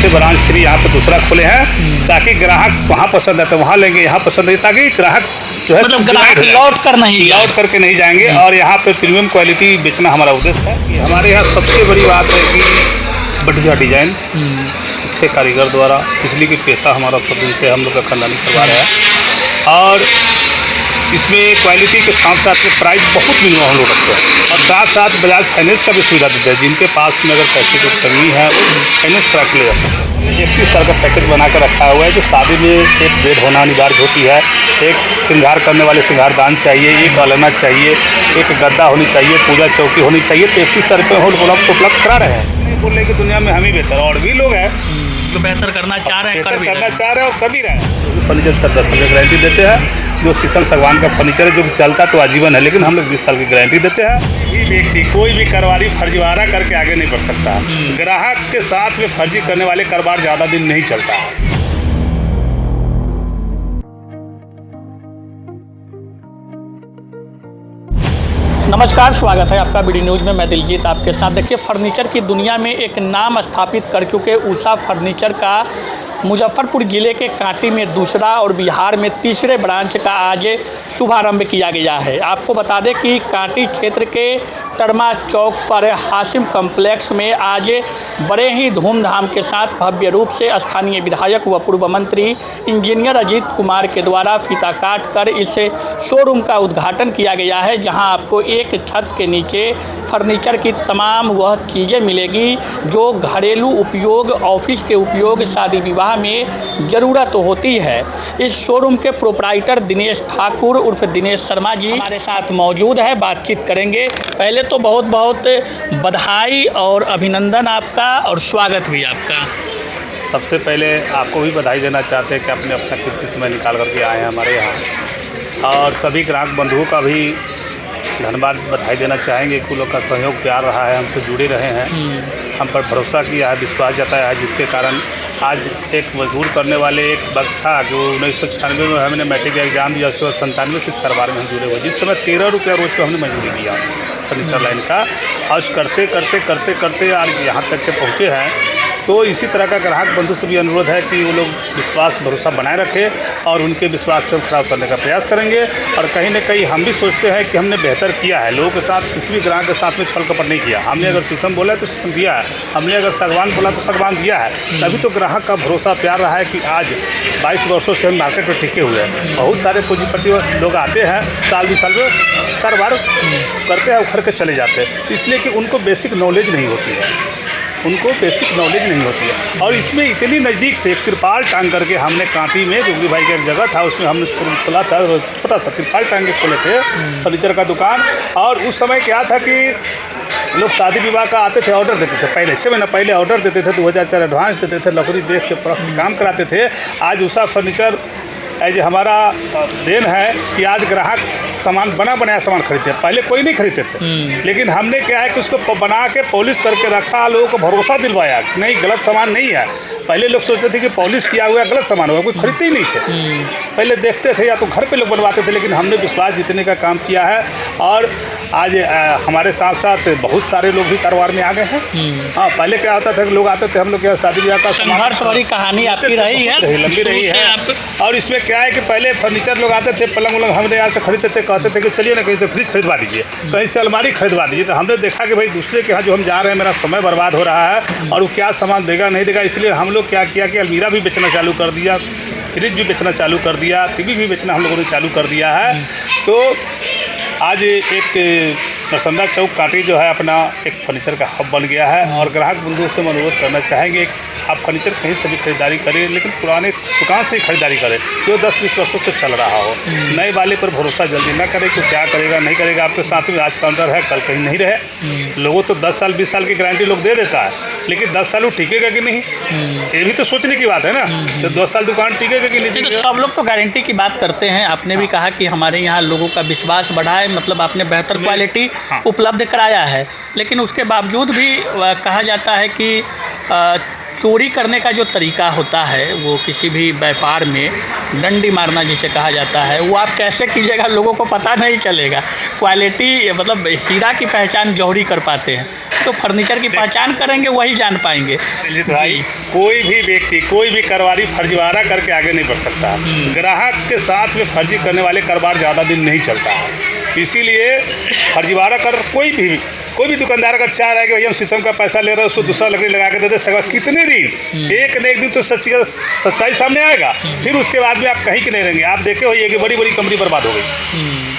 से ब्रांच 3 यहाँ पे दूसरा खोले हैं, ताकि ग्राहक वहाँ पसंद आते वहाँ लेंगे, यहाँ पसंद नहीं, ताकि ग्राहक जो है मतलब ग्राहक लौट करके नहीं जाएंगे। और यहाँ पे प्रीमियम क्वालिटी बेचना हमारा उद्देश्य है। हमारे यहाँ सबसे बड़ी बात है कि बढ़िया डिजाइन, अच्छे कारीगर द्वारा, बिजली की पेशा हमारा सब दिन से हम लोग का खानदानी करवा रहा है। और इसमें क्वालिटी के साथ साथ में प्राइस बहुत मिनिमम हम लोग रखते हैं, और साथ साथ बजाज फाइनेंस का भी सुविधा देते हैं। जिनके पास में अगर पैसे की कमी है वो फाइनेंस करा के ले जा सकते हैं। 31 साल का पैकेज बना कर रखा हुआ है, जो शादी में एक बेड होना अनिवार्य होती है, एक श्रृंगार करने वाले श्रृंगारदान चाहिए, एक अलना चाहिए, एक गद्दा होनी चाहिए, पूजा चौकी होनी चाहिए। 33 साल रुपये हम लोग उपलब्ध करा रहे हैं। नहीं बोलने की दुनिया में हम ही बेहतर, और भी लोग हैं जो बेहतर करना चाह रहे हैं, करना चाह रहे हैं और कर भी रहे हैं। फर्नीचर का 10 साल की गारंटी देते हैं। जो शीशम सागवान का फर्नीचर है जो चलता तो आजीवन है, लेकिन हम लोग 20 साल की गारंटी देते हैं। ये व्यक्ति कोई भी कारोबारी फर्जीवाड़ा करके आगे नहीं बढ़ सकता। ग्राहक के साथ में फर्जी करने वाले कारोबार ज़्यादा दिन नहीं चलता है। नमस्कार, स्वागत है आपका बीडी न्यूज़ में। मैं दिलजीत आपके साथ। देखिए, फर्नीचर की दुनिया में एक नाम स्थापित कर चुके उषा फर्नीचर का मुजफ्फरपुर ज़िले के कांटी में दूसरा और बिहार में तीसरे ब्रांच का आज शुभारंभ किया गया है। आपको बता दें कि कांटी क्षेत्र के टरमा चौक पर हाशिम कॉम्प्लेक्स में आज बड़े ही धूमधाम के साथ भव्य रूप से स्थानीय विधायक व पूर्व मंत्री इंजीनियर अजीत कुमार के द्वारा फीता काट कर इस शोरूम का उद्घाटन किया गया है, जहां आपको एक छत के नीचे फर्नीचर की तमाम वह चीज़ें मिलेगी जो घरेलू उपयोग, ऑफिस के उपयोग, शादी विवाह में ज़रूरत होती है। इस शोरूम के प्रोप्राइटर दिनेश ठाकुर उर्फ दिनेश शर्मा जी हमारे साथ मौजूद है, बातचीत करेंगे। पहले तो बहुत बहुत बधाई और अभिनंदन आपका, और स्वागत भी आपका। सबसे पहले आपको भी बधाई देना चाहते हैं कि आपने अपना कीमती समय निकाल करके आए हैं हमारे यहाँ, और सभी ग्राहक बंधुओं का भी धन्यवाद बधाई देना चाहेंगे कि लोग का सहयोग प्यार रहा है, हमसे जुड़े रहे हैं, हम पर भरोसा किया है, विश्वास जताया है, जिसके कारण आज एक मजबूर करने वाले एक वक्त था जो 1996 में हमने मैट्रिक का एग्ज़ाम दिया, उसके बाद 97 से इस कारोबार में हम जुड़े हुए। जिस समय 13 रुपया रोज़ को हमने मजदूरी दिया फर्नीचर लाइन का, आज करते आज यहाँ तक के पहुँचे हैं। तो इसी तरह का ग्राहक बंधु से भी अनुरोध है कि वो लोग विश्वास भरोसा बनाए रखें और उनके विश्वास से खड़ा उतरने का प्रयास करेंगे। और कहीं ना कहीं हम भी सोचते हैं कि हमने बेहतर किया है, लोगों के साथ, किसी भी ग्राहक के साथ में छल कपट नहीं किया। हमने अगर शीशम बोला तो शीशम दिया है, हमने अगर सागवान बोला तो सागवान दिया है। तभी तो ग्राहक का भरोसा प्यार रहा है कि आज 22 वर्षों से हम मार्केट में टिके हुए हैं। बहुत सारे पूंजीपति लोग आते हैं, साल 2 साल में कारोबार करते हैं, उखड़ के चले जाते हैं, इसलिए कि उनको बेसिक नॉलेज नहीं होती है, और इसमें इतनी नज़दीक से तिरपाल टांग करके हमने कांटी में, जोगी भाई का एक जगह था उसमें हमने शोरूम खोला था, छोटा सा तिरपाल टांग के खोले थे फर्नीचर का दुकान। और उस समय क्या था कि लोग शादी विवाह का आते थे, ऑर्डर देते थे, पहले 6 महीना पहले ऑर्डर देते थे, 2004 एडवांस देते थे, लकड़ी देख के काम कराते थे। आज उषा फर्नीचर एज हमारा देन है कि आज ग्राहक सामान बनाया सामान खरीदते हैं। पहले कोई नहीं खरीदते थे, लेकिन हमने क्या है कि उसको बना के पॉलिश करके रखा, लोगों को भरोसा दिलवाया कि नहीं गलत सामान नहीं है। पहले लोग सोचते थे कि पॉलिश किया हुआ गलत सामान होगा, कोई खरीदते ही नहीं थे। पहले देखते थे या तो घर पे लोग बनवाते थे, लेकिन हमने विश्वास जीतने का काम किया है। और आज हमारे साथ साथ बहुत सारे लोग भी कारोबार में आ गए हैं। हाँ, पहले क्या होता था कि लोग आते थे, हम लोग क्या शादी ब्याह का संघर्ष भरी कहानी आपकी रही है, लंबी रही है। और इसमें क्या है कि पहले फर्नीचर लोग आते थे, पलंग उलंग हमने यहाँ से खरीदते थे, कहते थे कि चलिए ना कहीं से फ्रिज खरीदवा दीजिए, कहीं से अलमारी खरीदवा दीजिए। तो हमने देखा कि भाई दूसरे के यहाँ जो हम जा रहे हैं, मेरा समय बर्बाद हो रहा है और वो क्या सामान देगा नहीं देगा, इसलिए हम लोग क्या किया कि अलमीरा भी बेचना चालू कर दिया, फ्रिज भी बेचना चालू कर दिया, टीवी भी बेचना हम लोगों ने चालू कर दिया है। तो आज एक नरसंदा चौक कांटी जो है अपना एक फर्नीचर का हब बन गया है। और ग्राहक बंधुओं से हम अनुरोध करना चाहेंगे आप फर्नीचर कहीं से भी खरीदारी करें, लेकिन पुराने दुकान से ही खरीदारी करें जो 10-20 वर्षों से चल रहा हो। नए वाले पर भरोसा जल्दी ना करें कि क्या करेगा नहीं करेगा। आपके साथ में आज काउंटर है, कल कहीं नहीं रहे। लोगों तो 10 साल 20 साल की गारंटी लोग दे देता है, लेकिन 10 साल वो टिकेगा कि नहीं, ये भी तो सोचने की बात है ना। तो 10 साल दुकान टिकेगा कि नहीं। तो सब लोग तो गारंटी की बात करते हैं। आपने भी कहा कि हमारे यहाँ लोगों का विश्वास बढ़ा है, मतलब आपने बेहतर क्वालिटी उपलब्ध कराया है, लेकिन उसके बावजूद भी कहा जाता है कि चोरी करने का जो तरीका होता है वो किसी भी व्यापार में डंडी मारना जिसे कहा जाता है, वो आप कैसे कीजिएगा, लोगों को पता नहीं चलेगा। क्वालिटी मतलब हीरा की पहचान जौहरी कर पाते हैं, तो फर्नीचर की पहचान करेंगे वही जान पाएंगे। दिलजीत भाई, कोई भी व्यक्ति, कोई भी कारोबारी फर्जीवाड़ा करके आगे नहीं बढ़ सकता। ग्राहक के साथ में फर्जी करने वाले कारोबार ज़्यादा दिन नहीं चलता है। इसीलिए फर्जीवाड़ा कर कोई भी दुकानदार अगर चाह रहा है कि भैया हम शीशम का पैसा ले रहे हैं, उसको दूसरा लकड़ी लगा के दे दे सकता, कितने दिन, एक न एक दिन तो सच्चाई सामने आएगा। फिर उसके बाद में आप कहीं के नहीं रहेंगे। आप देखे होइए कि बड़ी बड़ी कंपनी बर्बाद हो गई,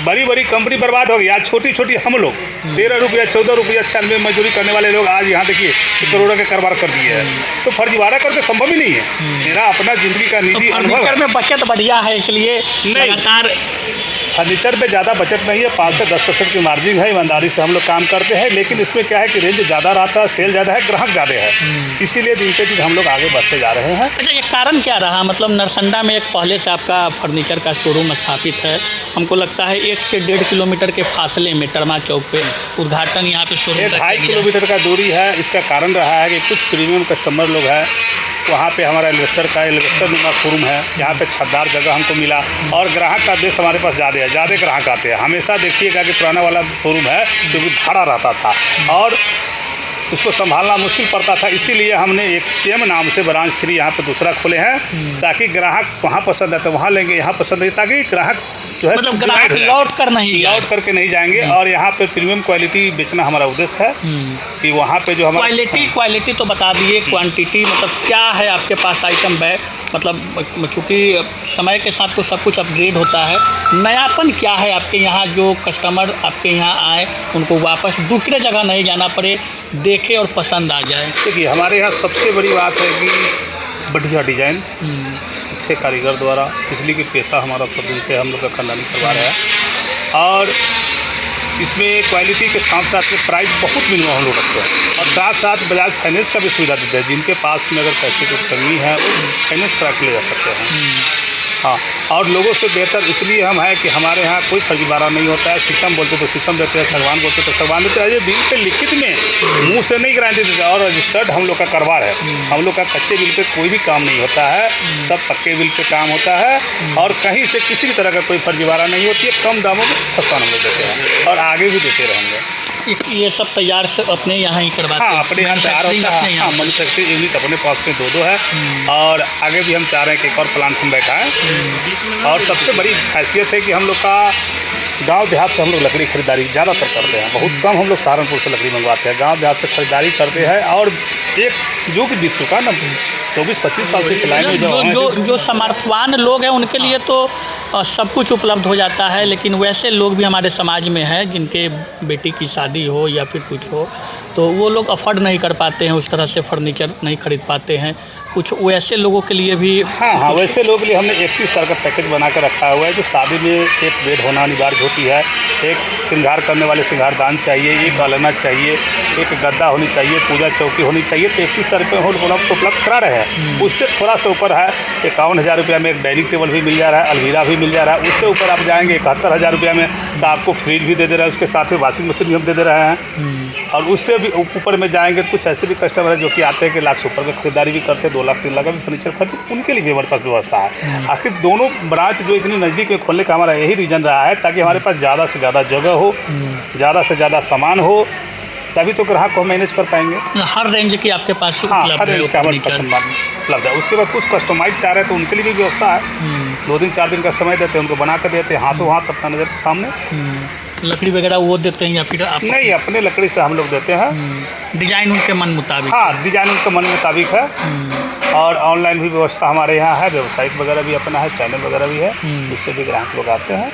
बड़ी बड़ी कंपनी बर्बाद हो गई। आज छोटी छोटी हम लोग 13 रुपया 14 रुपया 96 मजदूरी करने वाले लोग आज यहाँ देखिए करोड़ों के कारोबार कर दिए हैं। तो फर्जीवाड़ा करके संभव ही नहीं है। मेरा अपना जिंदगी का निजी अनुभव है। फर्नीचर में बचत बढ़िया है, इसलिए लगातार फर्नीचर पे ज़्यादा बचत नहीं है, 5 से 10% की मार्जिन है। ईमानदारी से हम लोग काम करते हैं, लेकिन इसमें क्या है कि रेंज ज़्यादा रहता है, सेल ज़्यादा है, ग्राहक ज़्यादा है। इसीलिए दिन पे दिन हम लोग आगे बढ़ते जा रहे हैं। अच्छा, ये कारण क्या रहा? मतलब नरसंडा में एक पहले से आपका फर्नीचर का शोरूम स्थापित है, हमको लगता है 1 से 1.5 किलोमीटर के फासले में टरमा चौक पे उद्घाटन यहाँ पे शोरूम 2.5 किलोमीटर का दूरी है। इसका कारण रहा है कि कुछ प्रीमियम कस्टमर लोग हैं, वहाँ पे हमारा एल्वेस्टर नुमा शोरूम है, यहाँ पे छतदार जगह हमको मिला और ग्राहक का बेस हमारे पास ज़्यादा है, ज़्यादा ग्राहक आते हैं। हमेशा देखिएगा कि पुराना वाला शोरूम है क्योंकि भाड़ा रहता था और उसको संभालना मुश्किल पड़ता था। इसीलिए हमने एक सेम नाम से ब्रांच 3 यहाँ पे दूसरा खोले हैं, ताकि ग्राहक वहाँ पसंद है तो वहाँ लेंगे, यहाँ पसंद है, ताकि ग्राहक जो है मतलब ग्राहक लौट करके नहीं जाएंगे। और यहाँ पे प्रीमियम क्वालिटी बेचना हमारा उद्देश्य है कि वहाँ पे जो हमारा क्वालिटी तो बता दिए, क्वांटिटी मतलब क्या है आपके पास आइटम है? मतलब चूँकि समय के साथ तो सब कुछ अपग्रेड होता है, नयापन क्या है आपके यहाँ जो कस्टमर आपके यहाँ आए उनको वापस दूसरे जगह नहीं जाना पड़े, देखे और पसंद आ जाए? देखिए, हमारे यहाँ सबसे बड़ी बात है कि बढ़िया डिजाइन, अच्छे कारीगर द्वारा, बिजली के पेशा हमारा सब दिन से हम लोग का खानदानी करवा रहा है। और इसमें क्वालिटी के साथ साथ में प्राइस बहुत मिनिमम हम लोग रखते हैं और साथ साथ बजाज फाइनेंस का भी सुविधा देते हैं। जिनके पास में अगर पैसे की कमी है वो फाइनेंस करा के ले जा सकते हैं। हाँ, और लोगों से बेहतर इसलिए हम हैं कि हमारे यहाँ कोई फर्जीवाड़ा नहीं होता है। शीशम बोलते तो शीशम देते हैं, सागवान बोलते तो सागवान देते हैं। ये बिल पे लिखित में मुंह से नहीं गारंटी देते और रजिस्टर्ड हम लोग का कारोबार है। हम लोग का कच्चे बिल पे कोई भी काम नहीं होता है, सब पक्के बिल पे काम होता है और कहीं से किसी भी तरह का कोई फर्जीवाड़ा नहीं होती है। कम दामों में सस्ता हम लोग देते हैं और आगे भी देते रहेंगे। ये सब तैयार से अपने यहाँ ही करवाते हैं? हाँ, अपने यहाँ तैयार होता है। हाँ, मैन्युफैक्चरिंग यूनिट अपने पास में 2 है और आगे भी हम चाह रहे हैं कि एक और प्लांट हम बैठाएं। और सबसे बड़ी हैसियत है कि हम लोग का गांव देहात से हम लोग लकड़ी खरीदारी ज़्यादातर करते हैं। बहुत कम हम लोग सहारनपुर से लकड़ी मंगवाते हैं, गांव देहात से खरीदारी करते हैं। और एक युग बीत चुका ना, 24-25 साल से सिलाई में जो समर्थवान लोग हैं उनके लिए तो सब कुछ उपलब्ध हो जाता है, लेकिन वैसे लोग भी हमारे समाज में हैं जिनके बेटी की शादी हो या फिर कुछ हो तो वो लोग अफोर्ड नहीं कर पाते हैं, उस तरह से फर्नीचर नहीं खरीद पाते हैं। कुछ वैसे लोगों के लिए भी हाँ, वैसे लोगों के लिए हमने 31 साल का पैकेज बना कर रखा हुआ है। जो शादी में एक बेड होना अनिवार्य होती है, एक श्रृंगार करने वाले श्रृंगारदान चाहिए, एक अलना चाहिए, एक गद्दा होनी चाहिए, पूजा चौकी होनी चाहिए। 33 रुपये हम लोग उपलब्ध करा रहे हैं। उससे थोड़ा सा ऊपर है 51,000 रुपये में एक डाइनिंग टेबल भी मिल जा रहा है, अलमीरा भी मिल जा रहा है। उससे ऊपर आप जाएंगे 71,000 रुपये में तो आपको फ्रिज भी दे दे रहा है, उसके साथ में वॉशिंग मशीन भी हम दे दे रहे हैं। और उससे भी ऊपर में जाएंगे तो कुछ ऐसे भी कस्टमर हैं जो कि आते हैं कि लाख से ऊपर में खरीदारी भी करते हैं, 2 लाख 3 लाख का भी फर्नीचर खरीदते, उनके लिए भी हमारे पास व्यवस्था है। आखिर दोनों ब्रांच जो इतनी नज़दीक में खोलने का हमारा यही रीज़न रहा है, ताकि हमारे पास ज़्यादा से ज़्यादा जगह हो, ज़्यादा से ज़्यादा सामान हो, तभी तो ग्राहक को मैनेज कर पाएंगे। हर रेंज की आपके पास हाँ, हर रेंज का उपलब्ध है। उसके बाद कुछ कस्टमाइज चाह रहे हैं तो उनके लिए भी व्यवस्था है। 2 दिन 4 दिन का समय देते हैं, उनको बना कर देते हैं हाथों हाथ अपना नज़र के सामने। लकड़ी वगैरह वो देते हैं या फिर आप? नहीं, अपने लकड़ी से हम लोग देते हैं। डिजाइन उनके मन मुताबिक? हाँ, डिजाइन उनके मन मुताबिक है। और ऑनलाइन भी व्यवस्था हमारे यहाँ है, वेबसाइट वगैरह भी अपना है, चैनल वगैरह भी है, इससे भी ग्राहक लोग आते हैं।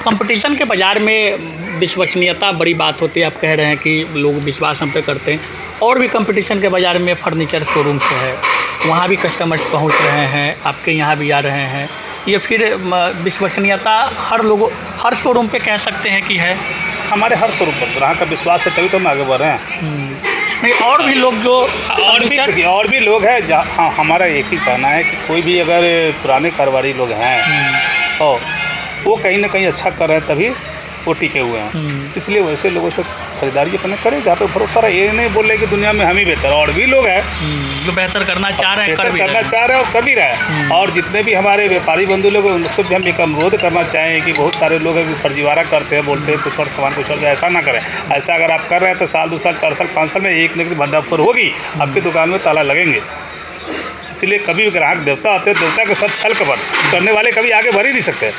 कंपटीशन के बाज़ार में विश्वसनीयता बड़ी बात होती है। आप कह रहे हैं कि लोग विश्वास हम पे करते हैं, और भी कंपटीशन के बाज़ार में फर्नीचर शोरूम से है, वहाँ भी कस्टमर्स पहुँच रहे हैं, आपके यहाँ भी आ रहे हैं। ये फिर विश्वसनीयता हर शोरूम पे कह सकते हैं कि है? हमारे हर शोरूम पर ग्राहक का विश्वास है, तभी तो हम आगे बढ़ रहे हैं। नहीं, और भी लोग जो और भी लोग हैं। हाँ, हमारा एक ही कहना है कि कोई भी अगर पुराने कारोबारी लोग हैं तो वो कहीं ना कहीं अच्छा कर रहे हैं, तभी वो टिके हुए हैं। इसलिए वैसे लोगों से खरीदारी अपने करें जहाँ पे भरोसा रहे। ये नहीं बोल रहे कि दुनिया में हम ही बेहतर, और भी लोग हैं जो बेहतर करना चाह रहे हैं, करना चाह रहे हैं और कर भी रहे हैं। और जितने भी हमारे व्यापारी बंधु लोग हैं उनसे भी हम एक अनुरोध करना चाहें कि बहुत सारे लोग हैं कि फर्जीवाड़ा करते हैं, बोलते हैं कुछ और सामान कुछ और, ऐसा ना करें। ऐसा अगर आप कर रहे हैं तो साल 2 साल 4 साल 5 साल में एक न एक भंडाफोड़ होगी, आपकी दुकान में ताला लगेंगे। इसलिए कभी भी ग्राहक देवता आते हैं, देवता के साथ छल कपट करने वाले कभी आगे बढ़ ही नहीं सकते,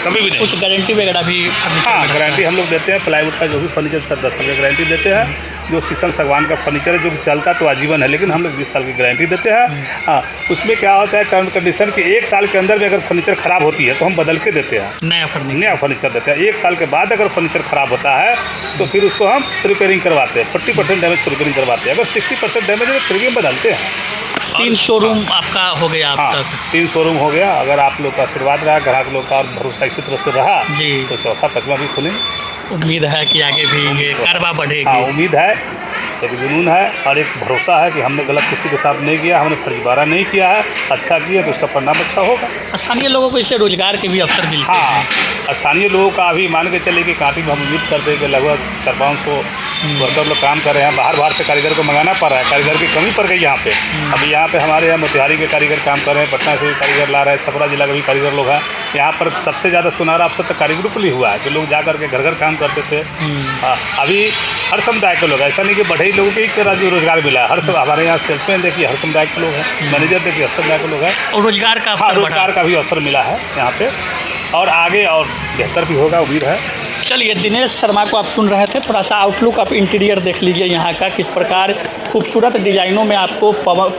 कभी भी नहीं। कुछ गारंटी वगैरह भी? हाँ, गारंटी हम लोग देते हैं। प्लाईवुड का जो भी फर्नीचर उसका 10 साल की गारंटी देते हैं। जो शीशम सागवान का फर्नीचर है जो चलता तो आजीवन है, लेकिन हम लोग 20 साल की गारंटी देते हैं। हाँ, उसमें क्या होता है टर्म कंडीशन कि 1 साल के अंदर में अगर फर्नीचर ख़राब होती है तो हम बदल के देते हैं, नया फर्नीचर देते हैं। 1 साल के बाद अगर फर्नीचर ख़राब होता है तो फिर उसको हम रिपेयरिंग करवाते हैं। 40% डैमेज को रिपेयरिंग करवाते हैं। अगर 60% डैमेज है तो फिर भी बदलते हैं। 3 शोरूम आपका हो गया अब तक? 3 शोरूम हो गया। अगर आप लोग का आशीर्वाद रहा, ग्राहक लोग का और भरोसा इसी तरह से रहा जी, तो चौथा 5वां भी खुलेंगे। उम्मीद है कि आगे भी ये कारवा बढ़ेगी। हाँ, उम्मीद है, एक जुनून है और एक भरोसा है कि हमने गलत किसी के साथ नहीं किया, हमने फर्जीवाड़ा नहीं किया है। अच्छा किया तो उसका परिणाम अच्छा होगा। स्थानीय लोगों को इससे रोजगार के भी अवसर मिलते हैं। हाँ, स्थानीय लोगों का अभी मान के चले कि कांटी में हम उम्मीद करते हैं कि लगभग 400-500 वर्कर लोग काम कर रहे हैं। बाहर से कारीगर को मंगाना पड़ रहा है, कारीगर की कमी पड़ गई यहाँ पे। अभी यहाँ पे हमारे यहाँ मोतिहारी के कारीगर काम कर रहे हैं, पटना से भी कारीगर ला रहे हैं, छपरा जिला के भी कारीगर लोग हैं। यहाँ पर सबसे ज़्यादा सुनार अवसर तो कारीगरों को ही हुआ है कि लोग जा करके घर घर काम करते थे। अभी हर समुदाय के लोग, ऐसा नहीं कि बढ़ई लोगों के ही रोजगार मिला है। हर सब हमारे यहाँ सेल्समैन देखिए हर समुदाय के लोग हैं, मैनेजर देखिए हर समुदाय के लोग हैं, और रोजगार का रोजगार का भी अवसर मिला है यहाँ पे, और आगे और बेहतर भी होगा, उम्मीद है। चलिए, दिनेश शर्मा को आप सुन रहे थे। थोड़ा सा आउटलुक आप इंटीरियर देख लीजिए यहाँ का, किस प्रकार खूबसूरत डिज़ाइनों में आपको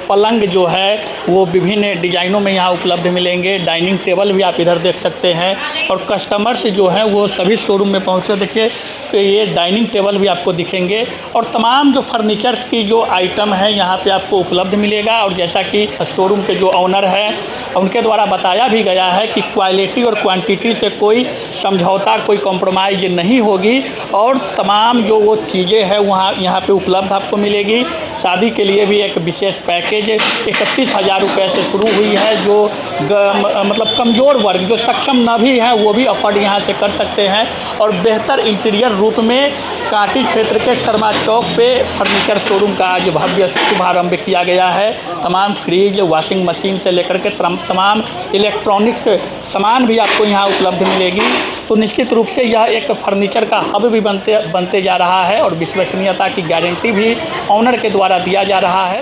पलंग जो है वो विभिन्न डिज़ाइनों में यहाँ उपलब्ध मिलेंगे। डाइनिंग टेबल भी आप इधर देख सकते हैं, और कस्टमर्स जो हैं वो सभी शोरूम में पहुँचे। देखिए तो ये डाइनिंग टेबल भी आपको दिखेंगे, और तमाम जो फर्नीचर्स की जो आइटम है यहाँ पे आपको उपलब्ध मिलेगा। और जैसा कि शोरूम के जो ऑनर हैं उनके द्वारा बताया भी गया है कि क्वालिटी और क्वांटिटी से कोई समझौता, कोई कॉम्प्रोमाइज़ नहीं होगी, और तमाम जो वो चीज़ें हैं वहाँ यहाँ पे उपलब्ध आपको मिलेगी। शादी के लिए भी एक विशेष पैकेज 31,000 रुपये से शुरू हुई है। जो मतलब कमज़ोर वर्ग, जो सक्षम न भी हैं, वो भी अफोर्ड यहाँ से कर सकते हैं। और बेहतर इंटीरियर रूप में कांटी क्षेत्र के कर्मा चौक पे फर्नीचर शोरूम का आज भव्य शुभारंभ किया गया है। तमाम फ्रिज, वॉशिंग मशीन से लेकर के तमाम इलेक्ट्रॉनिक्स सामान भी आपको यहाँ उपलब्ध मिलेगी। तो निश्चित रूप से यह एक फर्नीचर का हब भी बनते जा रहा है, और विश्वसनीयता की गारंटी भी ऑनर के द्वारा दिया जा रहा है।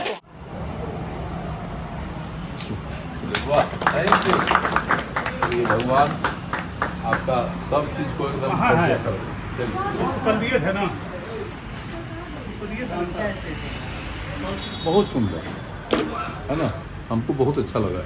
ये भगवान आपका सब चीज को एकदम कर दिए थे ना, बहुत सुंदर है ना, हमको बहुत अच्छा लगा।